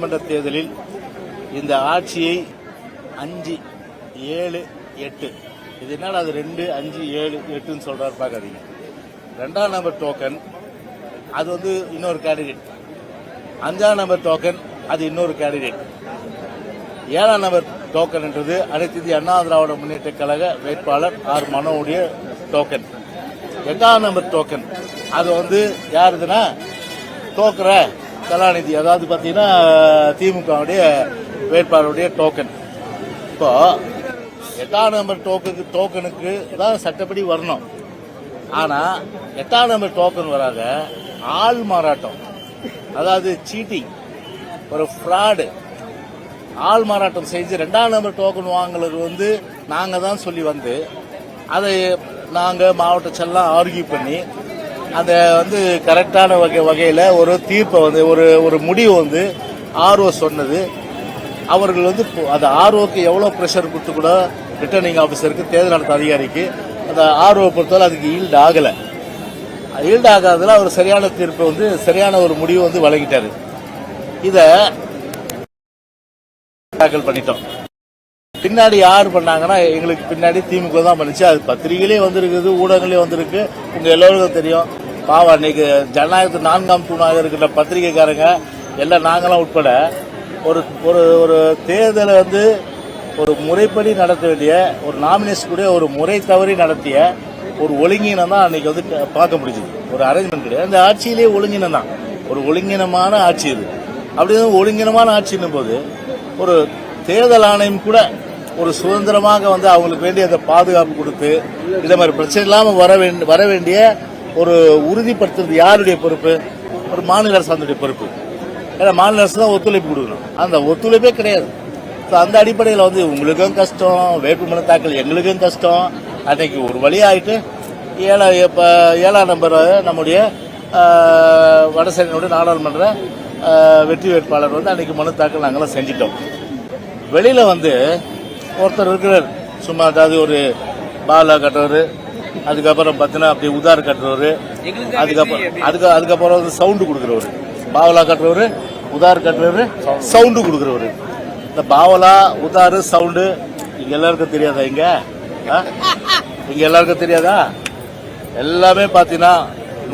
சட்டமன்ற தேர்தலில் இந்த ஆட்சியை 5, 7, 8 இது என்னடா அது 2, 5, 7, 8ன்னு சொல்றாரு பார்க்காதீங்க. 2ஆம் நம்பர் டோக்கன் அது வந்து இன்னொரு கேண்டிடேட், 5ஆம் நம்பர் டோக்கன் அது இன்னொரு கேண்டிடேட், 7ஆம் நம்பர் டோக்கன்ன்றது அனைத்து இந்திய அண்ணா திராவிட முன்னேற்ற கழக வேட்பாளர் ஆர் மனோவுடைய டோக்கன். 8ஆம் நம்பர் டோக்கன் அது வந்து யாருதுன்னா தோக்குற கலாநிதி, அதாவது பார்த்தீங்கன்னா திமுகவுடைய வேட்பாளருடைய டோக்கன். இப்போ 8ஆம் நம்பர் டோக்கனுக்கு தான் சட்டப்படி வரணும். ஆனால் 8ஆம் நம்பர் டோக்கன் வராத ஆள் மாறாட்டம், அதாவது சீட்டிங், ஒரு ஃப்ராடு, ஆள் மாறாட்டம் செஞ்சு 2ஆம் நம்பர் டோக்கன் வாங்குறது வந்து நாங்கள் தான் சொல்லி வந்து அதை நாங்கள் மாவட்டச்செல்லாம் ஆர்கியூ பண்ணி அதை வந்து கரெக்டான வகையில் ஒரு தீர்ப்பை வந்து ஒரு முடிவு வந்து ஆர்ஓ சொன்னது. அவர்கள் வந்து அந்த ஆர்ஓக்கு எவ்வளோ ப்ரெஷர் கொடுத்து கூட ரிட்டர்னிங் ஆஃபீஸருக்கு, தேர்தல் நடத்த அதிகாரிக்கு அந்த ஆர்ஓ பொறுத்தவரை அதுக்கு ஈல்டு ஆகலை. ஈல்டு ஆகாததுல அவர் சரியான தீர்ப்பை வந்து சரியான ஒரு முடிவு வந்து வழங்கிட்டாரு. இதை தாக்கல் பண்ணிட்டோம். பின்னாடி யார் பண்ணாங்கன்னா எங்களுக்கு பின்னாடி திமுக தான் பண்ணிச்சு. அது பத்திரிகையிலே வந்திருக்குது, ஊடகங்களே வந்திருக்கு, உங்க எல்லோருக்கும் தெரியும். பாவா இன்னைக்கு ஜனநாயகத்து 4ஆம் தூணாக இருக்கிற பத்திரிகைக்காரங்க எல்லாம் நாங்களாம் உட்பட ஒரு ஒரு ஒரு தேர்தலை வந்து ஒரு முறைப்படி நடத்த வேண்டிய ஒரு நாமினேஷன் கூட ஒரு முறை தவறி நடத்திய ஒரு ஒழுங்கினம் தான் அன்னைக்கு வந்து பார்க்க முடிஞ்சது. ஒரு அரேஞ்ச்மெண்ட் கிடையாது. அந்த ஆட்சியிலேயே ஒழுங்கினம் தான், ஒரு ஒழுங்கினமான ஆட்சி இது. அப்படி ஒழுங்கினமான ஆட்சின்னும் போது ஒரு தேர்தல் ஆணையம் கூட ஒரு சுதந்திரமாக வந்து அவங்களுக்கு வேண்டிய அந்த பாதுகாப்பு கொடுத்து இதே மாதிரி பிரச்சனை இல்லாமல் வர வேண்டிய ஒரு உறுதிப்படுத்துறது யாருடைய பொறுப்பு? ஒரு மாநில அரசாங்கத்துடைய பொறுப்பு. ஏன்னா மாநில அரசு தான் ஒத்துழைப்பு கொடுக்கணும். அந்த ஒத்துழைப்பே கிடையாது. அந்த அடிப்படையில் வந்து உங்களுக்கும் கஷ்டம், வேட்புமனு தாக்கல் எங்களுக்கும் கஷ்டம். அன்னைக்கு ஒரு வழியாயிட்டு 7ஆம் நம்பர் நம்முடைய வடசென்னையுடைய நாடாளுமன்ற வெற்றி வேட்பாளர் வந்து அன்னைக்கு மனு தாக்கல் நாங்களாம் செஞ்சிட்டோம். வெளியில வந்து ஒருத்தர் இருக்கிறார், சும்மா அதாவது ஒரு பாலா கட்டுறவர், அதுக்கப்புறம் பார்த்தீங்கன்னா அப்படி உதார் கட்டுறவர், அதுக்கப்புறம் வந்து சவுண்டு கொடுக்குறவர். பாவலா கட்டுறவர், உதார் கட்டுறவர், சவுண்டு கொடுக்குறவர். இந்த பாவலா, உதாரு, சவுண்டு இங்க எல்லாருக்கும் தெரியாதா? இங்க எல்லாருக்கும் தெரியாதா? எல்லாமே பார்த்தீங்கன்னா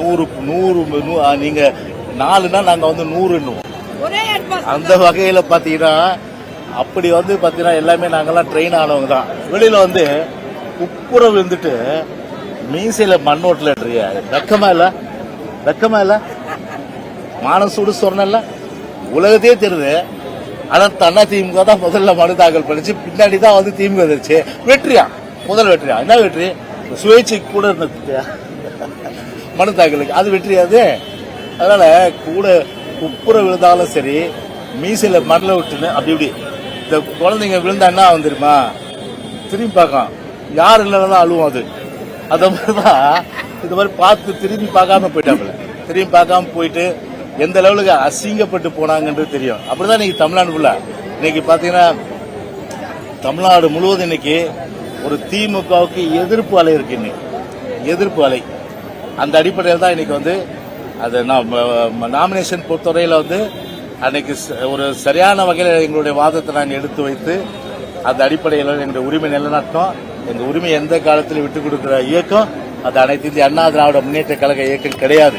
100 நீங்க 4ன்னா நாங்க வந்து 100 அந்த வகையில பாத்தீங்கன்னா அப்படி வந்து பாத்தீங்கன்னா எல்லாமே நாங்கெல்லாம் ட்ரெயின் ஆனவங்க தான். வெளியில வந்து குப்புற விழுந்துட்டு மீசையில மண்ணோட்டில் வெக்கமா இல்ல மானசூடு சொன்னல உலகத்தையே தெரியுது. ஆனா தன்னா திமுக தான் முதல்ல மனு தாக்கல் பண்ணிச்சு, பின்னாடி தான் வந்து திமுக வந்துருச்சு. வெற்றியா? முதல் வெற்றியா? என்ன வெற்றி? சுயேட்சைக்கு கூட இருந்த மனு தாக்கலுக்கு அது வெற்றியாது. அதனால கூட குப்புற விழுந்தாலும் சரி, மீசையில மண்ணில் விட்டுன்னு அப்படி இப்படி இந்த குழந்தைங்க விழுந்தா என்ன ஆகும் தெரியுமா? திரும்பி பார்க்கலாம், யார் இல்லைன்னா அழுவும். அது அந்த மாதிரிதான் இந்த மாதிரி பார்த்து திரும்பி பார்க்காம போயிட்டாப்புல. திரும்பி பார்க்காம போயிட்டு எந்த லெவலுக்கு அசிங்கப்பட்டு போனாங்கன்றது தெரியும். அப்படிதான் இன்னைக்கு தமிழ்நாடுக்குள்ள இன்னைக்கு பாத்தீங்கன்னா தமிழ்நாடு முழுவதும் இன்னைக்கு ஒரு திமுகவுக்கு எதிர்ப்பு அலை இருக்கு. இன்னைக்கு எதிர்ப்பு அலை. அந்த அடிப்படையில் தான் இன்னைக்கு வந்து அது நாமினேஷன் பொறுத்தவரையில வந்து அன்னைக்கு ஒரு சரியான வகையில் எங்களுடைய வாதத்தை நாங்கள் எடுத்து வைத்து அந்த அடிப்படையில் எங்களுடைய உரிமை நிலைநாட்டோம். எங்கள் உரிமை எந்த காலத்திலும் விட்டுக் கொடுக்கிற இயக்கம் அது அனைத்து இந்திய அண்ணா திராவிட முன்னேற்ற கழக இயக்கம் கிடையாது.